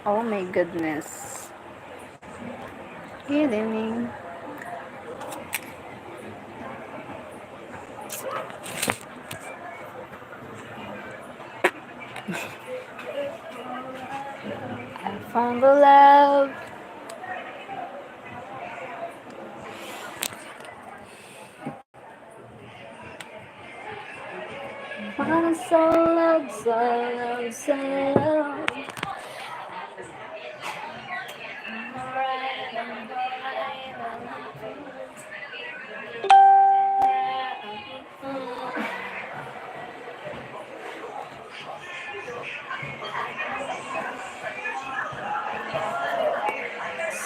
Oh my goodness. Good evening. I found the love. I'm so loved, so loved, so loved.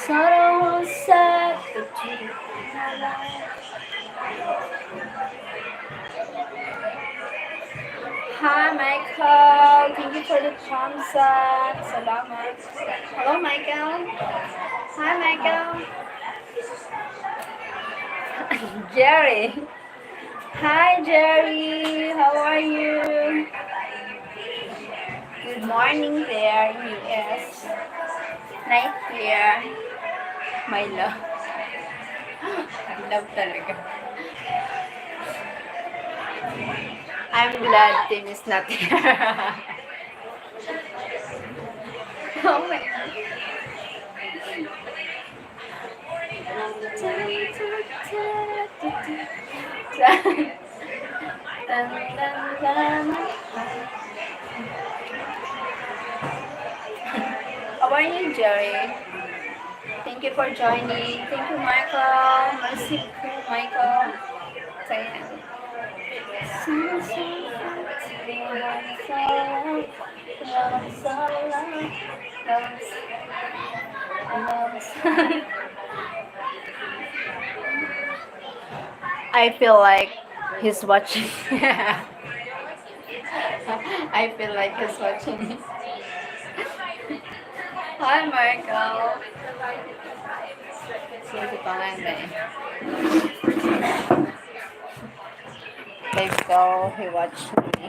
Someone said that you my life. Hi, Michael. Thank you for the thumbs up. Salamat. Hello, Michael. Hi, Michael. Jerry. Hi, Jerry. How are you? Good morning there, US. Night here. My love. Love talaga. I'm glad Tim is not here. Oh my God. Dun, dun, dun. How are you, Jerry? Thank you for joining. Thank you, Michael. Merci, Michael. Say I feel like he's watching. I feel like he's watching. Hi, Michael. Sige pa nga eh. Let's go. He watched me.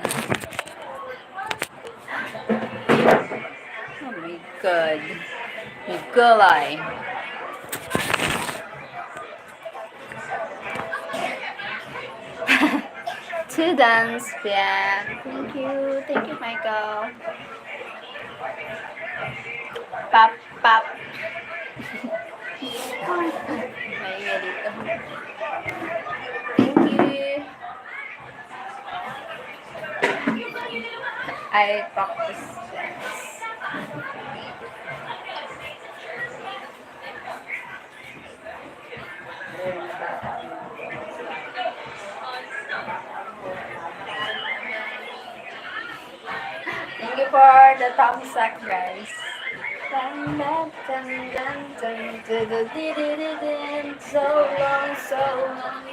Oh my God. My gulay. To dance, yeah. Thank you. Thank you, Michael. Pop, pop. Maingay dito. Thank you. I practice dance. Thank you for the thumbs up, guys. Dun, dun, dun, dun, dun, dun, dun, dun, dun, dun. So long, so long.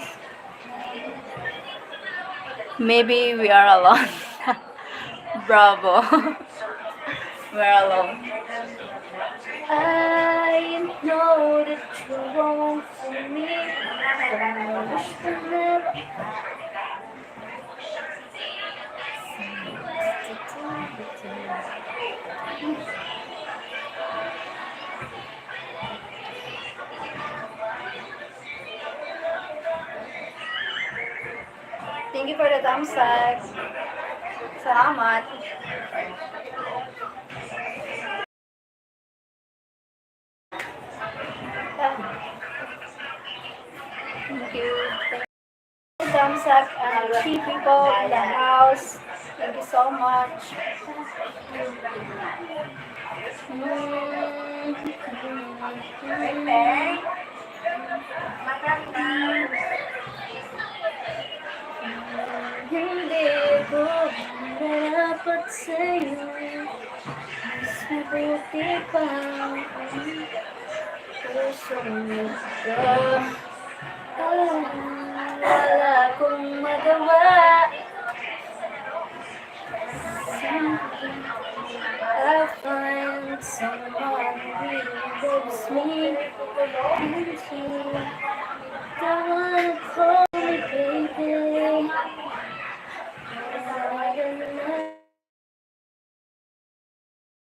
Maybe we are alone. Bravo. We're alone. I know that you won't for me. I wish to never. Thank you for the thumbs up. Salamat. Thank you. Thumbs up and 3 people in the house. Thank you so much. Hindi ko dapat sa'yo. Mas mabuti pang puso ka. Wala akong magawa. I find someone who loves me and you don't wanna call me baby.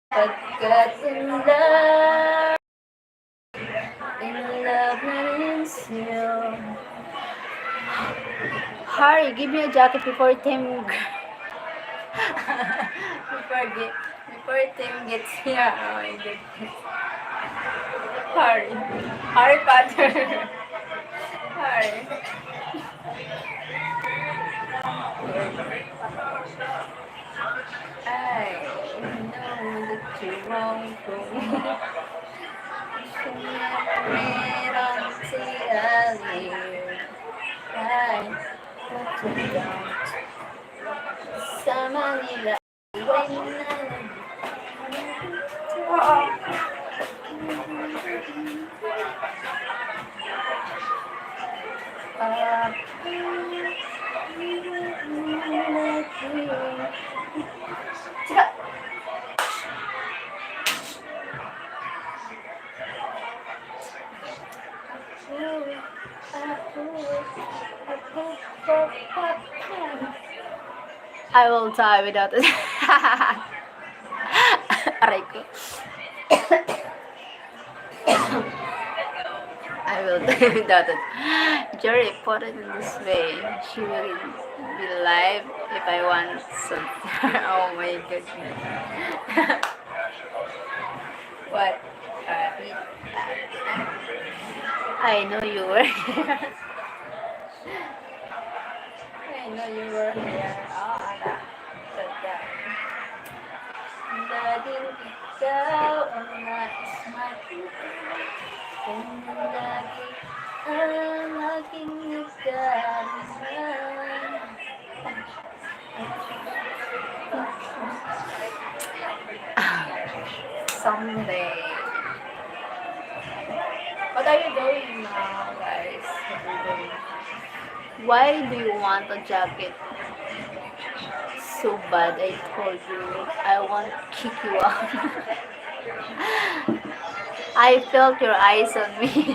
But Got in love, not in still. Hurry, give me a jacket before Tim. Before Tim gets here. Oh my goodness. Hurry. Hurry, Potter. Hurry. I know that you're wrong for me. Should never wait until I leave. I put you down. Sama nila. When I will die without it. Aray ko. I will die without it. Jerry, put it in this way. She will be live if I want some. Oh my goodness. What? I know you were here. I know you were here. That. Laging ikaw ang nais makita. Kung lagi ang aking nagdarisan. Someday. What are you doing now, guys? What are you doing? Why do you want a jacket so bad? I told you I want to kick you out. I felt your eyes on me.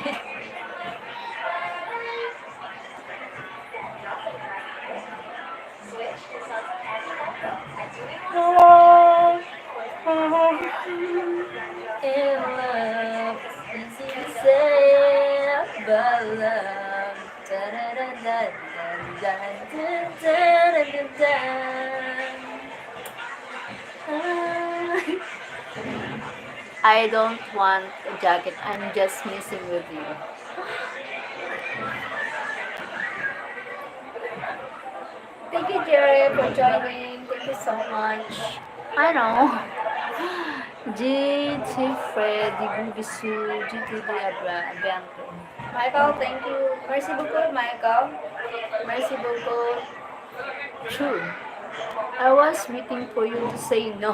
In love, easy to say, but love. I don't want a jacket. I'm just messing with you. Thank you, Jerry, for joining. Thank you so much. I know. GT Freddy Gubisu, GTD Advento. Michael, thank you. Merci beaucoup, Michael. Merci beaucoup. True. I was waiting for you to say no.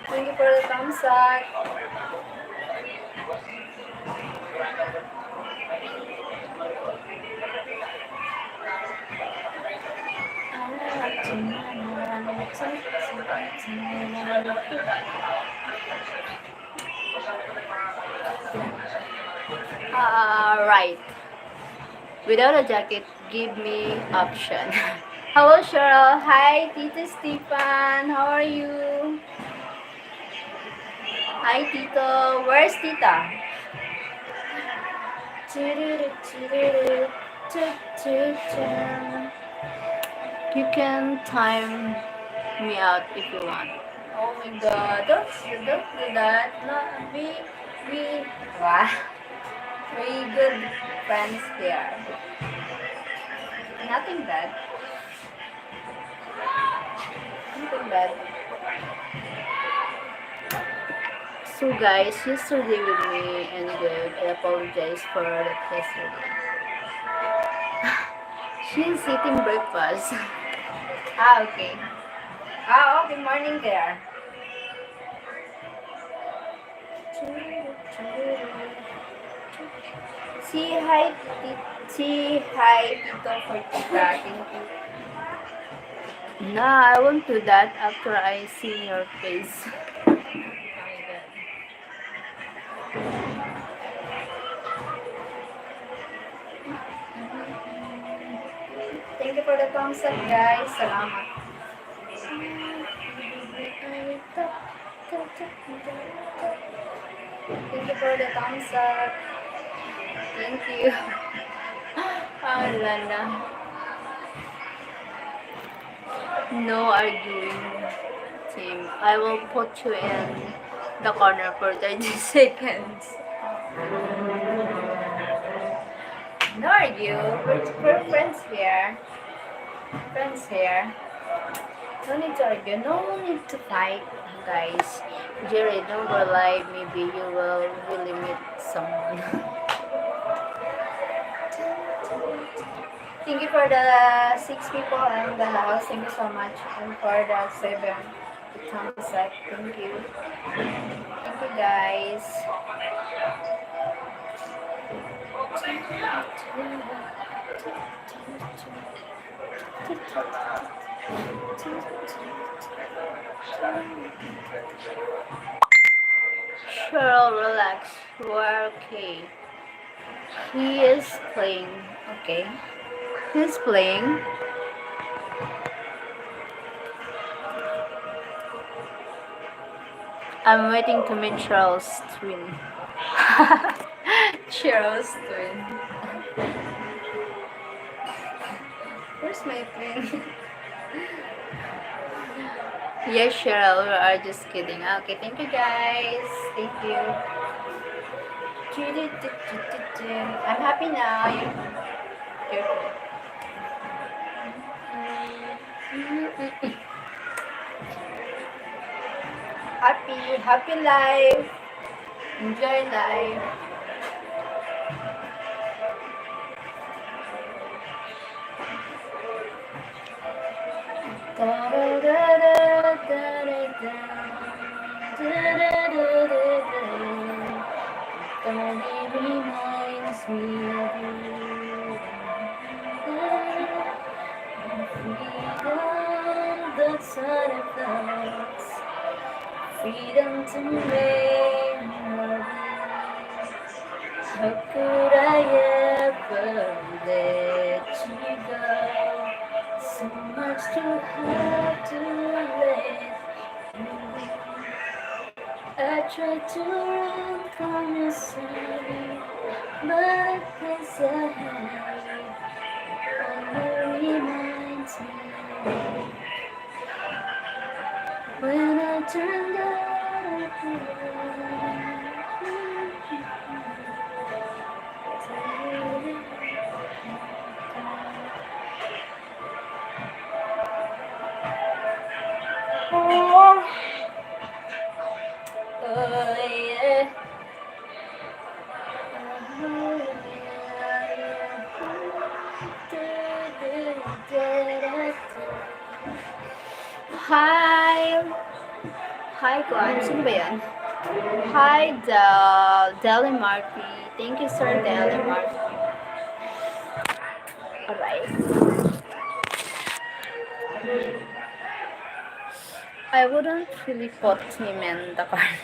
Thank you for the thumbs up. Right. Without a jacket, give me option. Hello, Sheryl. Hi, Tito Stefan. How are you? Hi, Tito. Where's Tita? You can time me out if you want. Oh my God! Don't do that. No, wow. We good friends there. Nothing bad. Nothing bad. So guys, yesterday with me and good. I apologize for that yesterday. She's eating breakfast. Okay. Okay, morning there. Say hi, Tito, for Tita. Thank you. Nah, I won't do that after I see your face. for the thumbs up, guys. Salamat. Thank you for the thumbs up. Thank you. Ah, lala. No arguing, Tim. I will put you in the corner for 30 seconds. No argue. We're friends here. Friends here. No need to argue. No need to fight, guys. Jerry, don't go live. Maybe you will really meet someone. Thank you for the 6 people in the house. Thank you so much. And for the 7 thumbs up. Thank you. Thank you, guys. Cheryl, relax. You are okay. He is playing. Okay. He's playing. I'm waiting to meet Cheryl's twin. Cheryl's twin. Where's my twin? Yes, Cheryl, we are just kidding. Okay, thank you guys. Thank you. I'm happy now. Happy life. Enjoy life. It reminds me of you. Freedom, that's what it feels. Freedom to make memories. How could I ever let you go? So much to have to let you go. I tried to run from your side, but this I hide only reminds me when I turned out. Hi! Hi, Kwan. Sino ba yan? Hi, Deli Marty. Thank you, Sir Deli Marty. Alright. I wouldn't really put him in the corner.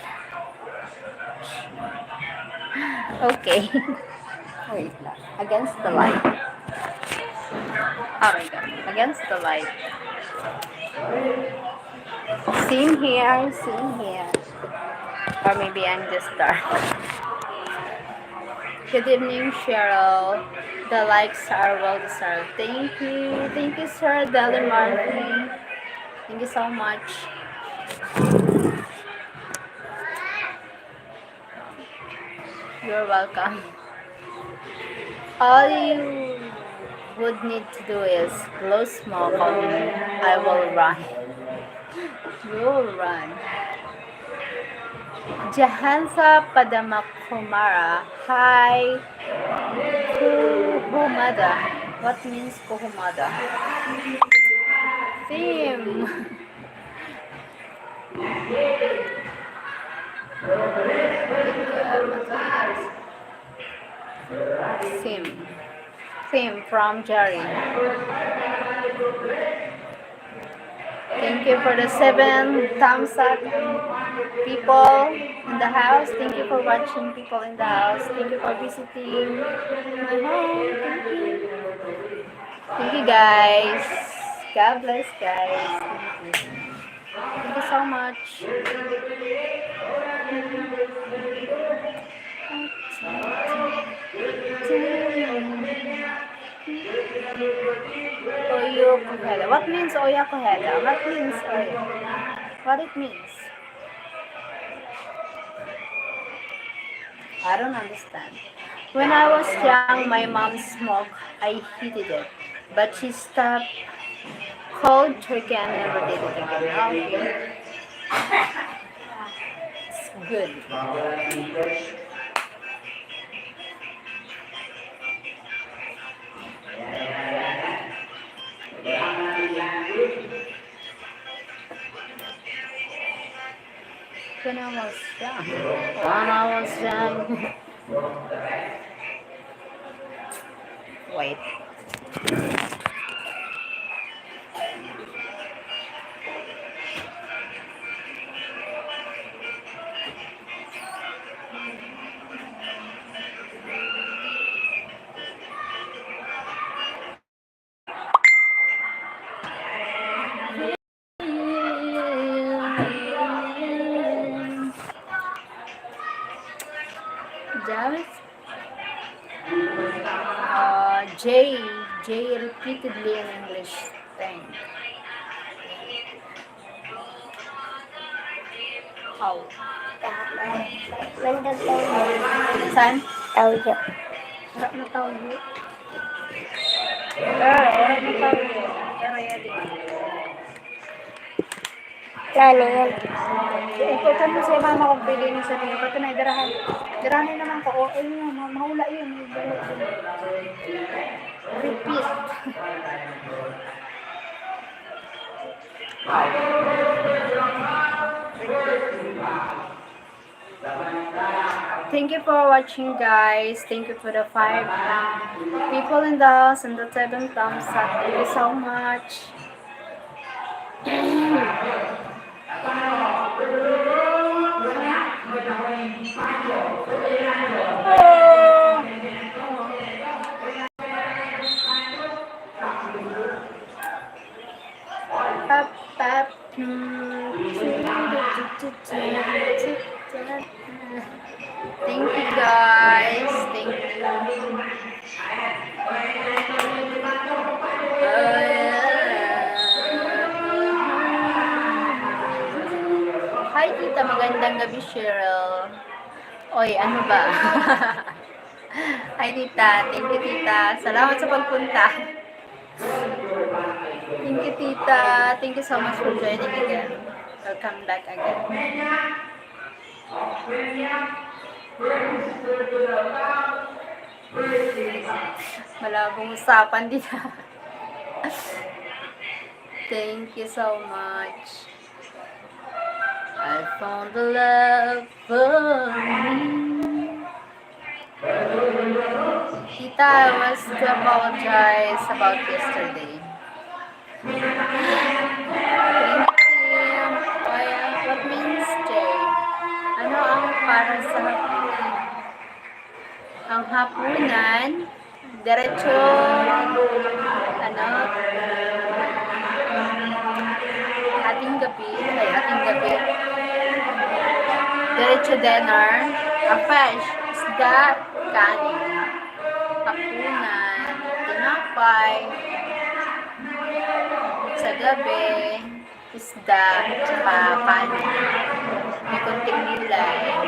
Okay. Wait lang. Against the light. Oh my god. Against the light. Same here, same here. Or maybe I'm just dark. Good evening, Cheryl. The likes are well deserved. Thank you. Thank you, Sir Deli Martin. Thank you so much. You're welcome. All you would need to do is blow smoke on me. I will run. You'll run. Jahansa Padamakumara. Hi. Kuhumada. What means Kuhumada? Theme. Theme from Jerry. Thank you for the 7 thumbs up, people in the house. Thank you for watching, people in the house. Thank you for visiting my home. Thank you. Thank you guys. God bless guys. Thank you. Thank you so much. Oyo Kohela. What means Oya Kohela? What means Oya? What it means? I don't understand. When I was young, my mom smoked. I hated it. But she stopped cold turkey and never did it again. Okay. It's good. When I was young. When I was young. Wait. Javis? J. J repeatedly in English thing. How? Saan? Audio. Harap na tao yun. Harap na tao yun. Karaya din. Nani yan? Ikaw ka mo sa mama kung pwede nyo sa niyo. Pati na idarahan. Darahan naman ko. O, ayun yun. Mahula yun. Repeat. Thank you for watching guys. Thank you for the 5 people in the house and the 7 thumbs up. Thank you so much. Thank you guys. Thank you. Hi tita, magandang gabi Sheryl. Oy, ano ba? Hi tita, thank you tita. Salamat sa pagpunta. Thank you tita. Thank you so much for joining again. Welcome back again. Malabong usapan din. Thank you so much. I found the love for me. Tita, I was to apologize about yesterday. Thank you. What means Jay? Ano ang para sa hapunan? Ang hapunan, diretso, ano, ating gabi, diretso dinner, fish, isda, kanin, hapunan, tinapay, sa gabi, isda, tsaka kanin, may konting gulay.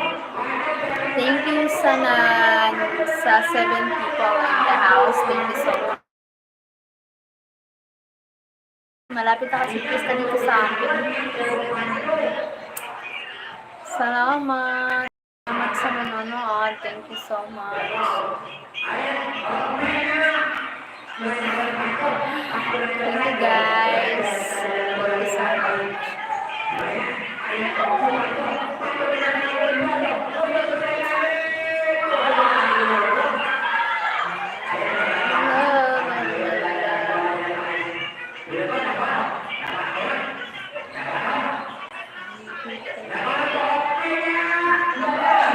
Thank you sa 7 people in the house. Thank you so much. Malapit na kasi pista dito sa amin. Salamat. Salamat sa manonood. Thank you so much. Thank you guys. Thank you so much.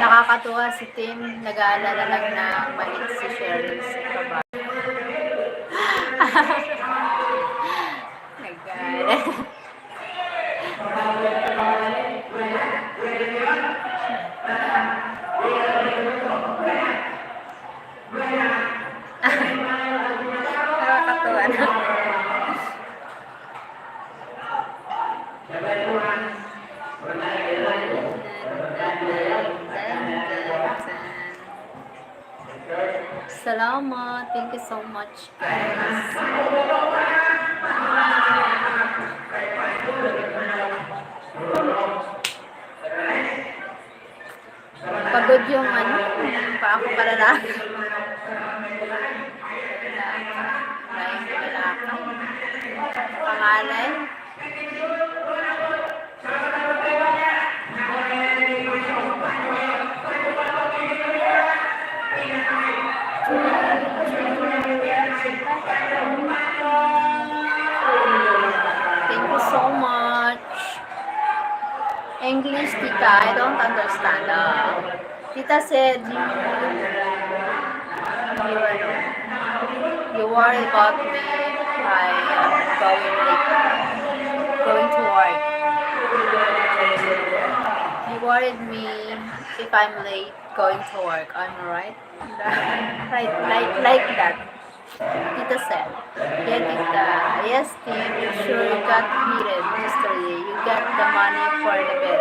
Nakakatuwa si Tim, nag-aalala lang na malit si Sheryl sa trabaho. My God. Nakakatuwa na. Salamat. Thank you so much, guys. Pagod yung pa ako palalaki. Pangalan? Thank you so much. English, Tita. I don't understand. Tita said you worry about me. I am going to work. You worried me if I'm late going to work. I'm right. Right, like that. Tita said, yeah, Tita. Yes, Steve, you sure you got heated yesterday. You got the money for the bed.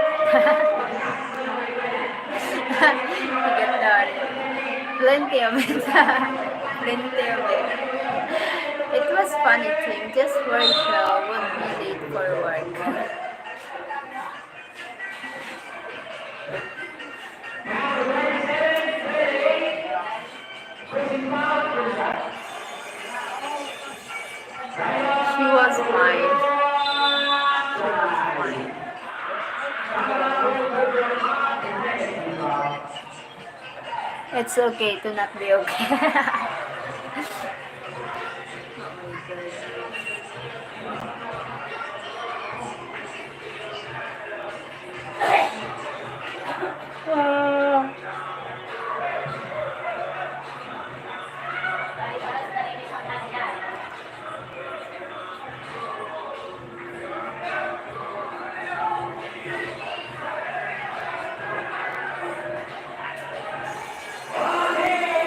You get the plenty of it. Plenty of it. It was funny, Tim. Just worried Sheryl would be late for work. She was fine. It's okay to not be okay.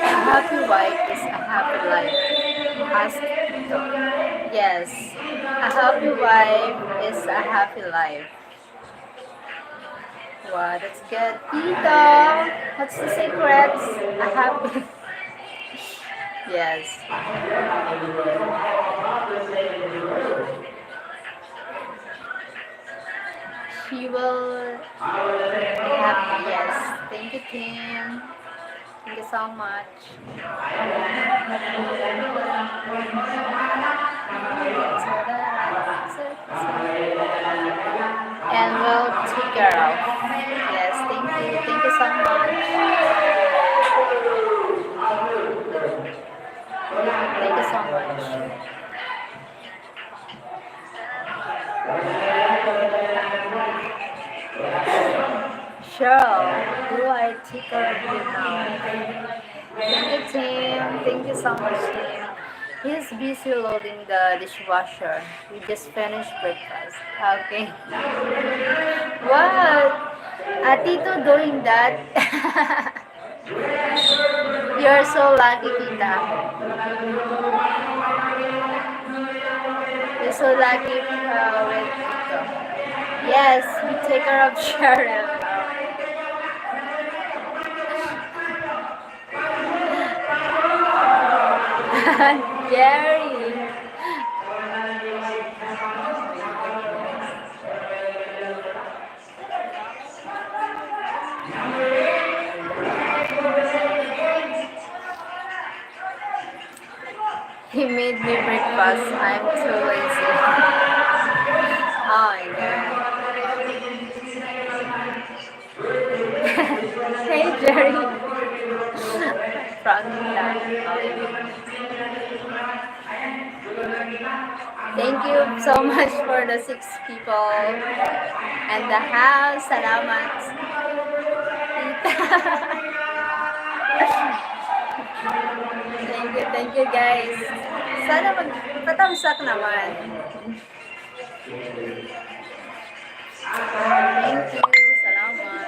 A happy wife is a happy life. Ask Tito. Yes, a happy wife is a happy life. Wow, that's good. Tito, what's the secret? A happy... Yes. She will be happy. Yes. Thank you, Tim. Thank you so much. And we'll take care of. Yes, thank you. Thank you so much. Thank you so much. Sheryl, do I take care of you now? Thank you, Tim. Thank you so much, Tim. He's busy loading the dishwasher. We just finished breakfast. Okay. What? Tito doing that? You're so lucky, Tita. You're so lucky with Tito. Yes, we take care of Sheryl. Jerry. He made me breakfast. I'm too lazy. Oh my god. Hey Jerry. Proud of that. Thank you so much for the 6 people and the house. Salamat. Thank you guys. Sana magpatamsak naman. Thank you. Salamat.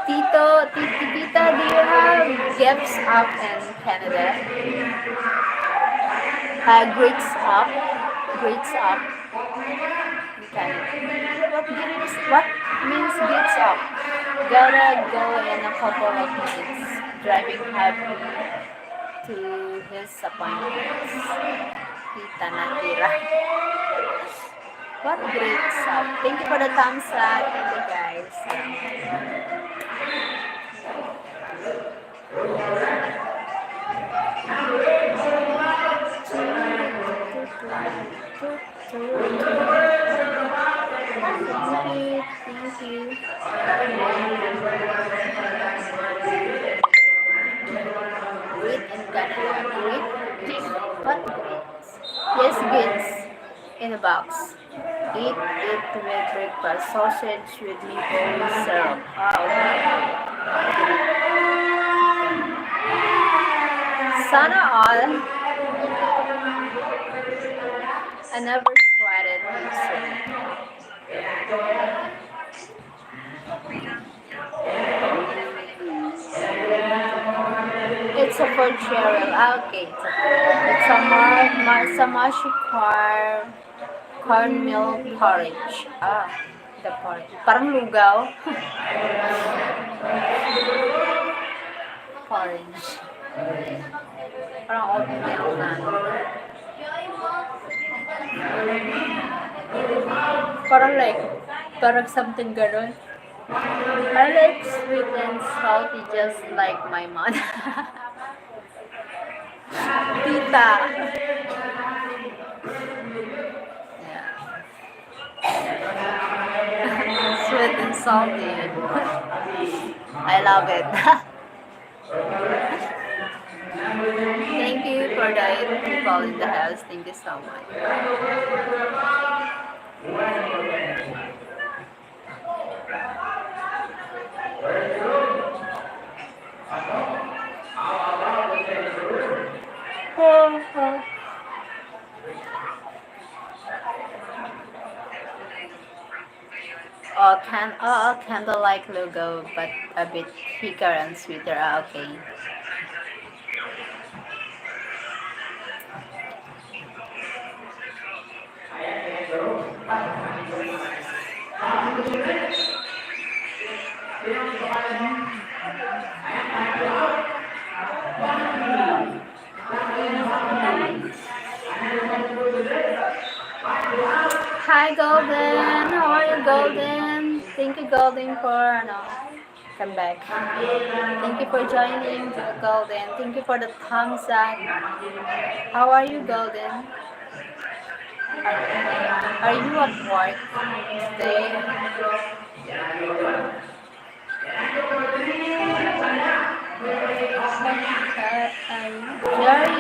Tita, do you have gifts up in Canada? Grades up. Grades up in Canada. What means grades up? Gotta go in a couple of minutes. Driving happy to his appointments. Tita natira. What grades up? Thank you for the thumbs up. Thank you guys. Thank you. Great in Canada. Great. What grades? Yes, grades. In a box. Eat it with breakfast. Sausage with maple syrup. Sana all. I never tried it before. It's a for Cheryl. Okay. It's a mushy cornmeal porridge. The porridge. Parang lugaw. Porridge. Parang oatmeal na. Parang something ganon. I like sweet and salty just like my mom. Tita. Yeah. Sweet and salty. I love it. Thank you for the 8 people in the house. Thank you so much. Candle-like logo, but a bit thicker and sweeter. Okay. Hi Golden, how are you Golden? Thank you Golden for come back. Thank you for joining Golden. Thank you for the thumbs up. How are you Golden? Are you at work today? Jerry,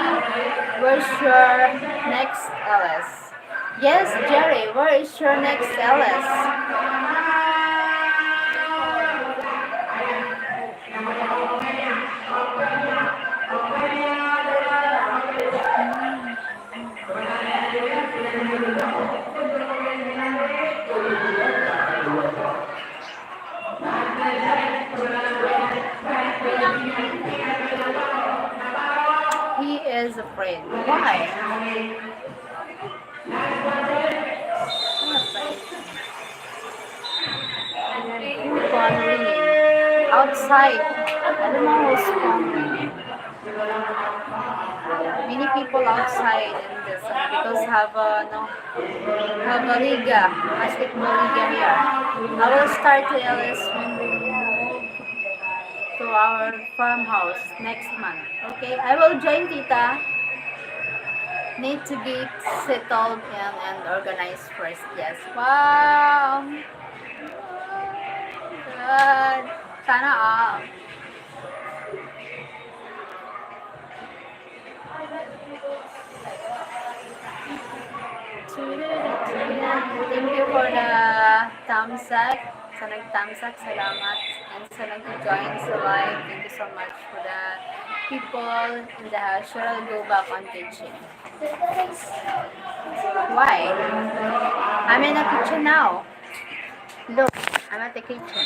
where's your next LS? Yes, Jerry, where is your next LS? He is afraid. Why? Phone ringing. Outside. I don't know who's phone ringing. Many people outside in this because have a liga, basketball liga here. I will start the LS when we move to our farmhouse next month. Okay, I will join Tita. Need to get settled and organized first. Yes. Wow. Good. Sana all. Thank you for the thumbs up. Sa nag-thumbs up, salamat. And sa nag-join sa live, thank you so much for that. people in the house. Sheryl, go back on kitchen. Why? I'm in the kitchen now. Look, I'm at the kitchen.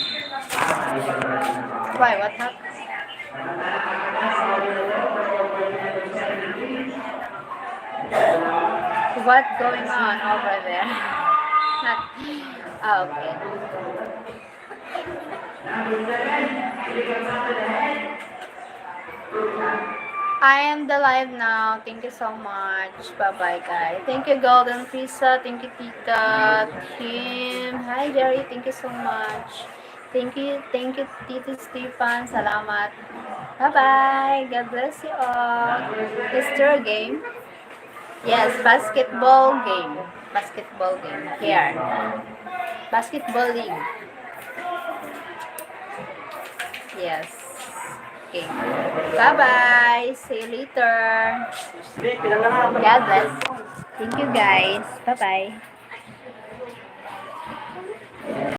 Why? What happened? What's going on over there? Ah, okay. I am the live now. Thank you so much. Bye-bye, guys. Thank you, Golden Pizza. Thank you, Tita Kim. Hi, Jerry. Thank you so much. Thank you, Tito Stefan. Salamat. Bye-bye. God bless you all. Is there a game? Yes, basketball game. Basketball game. Here. Basketball league. Yes. Okay. Bye-bye. See you later. God bless. Thank you, guys. Bye-bye.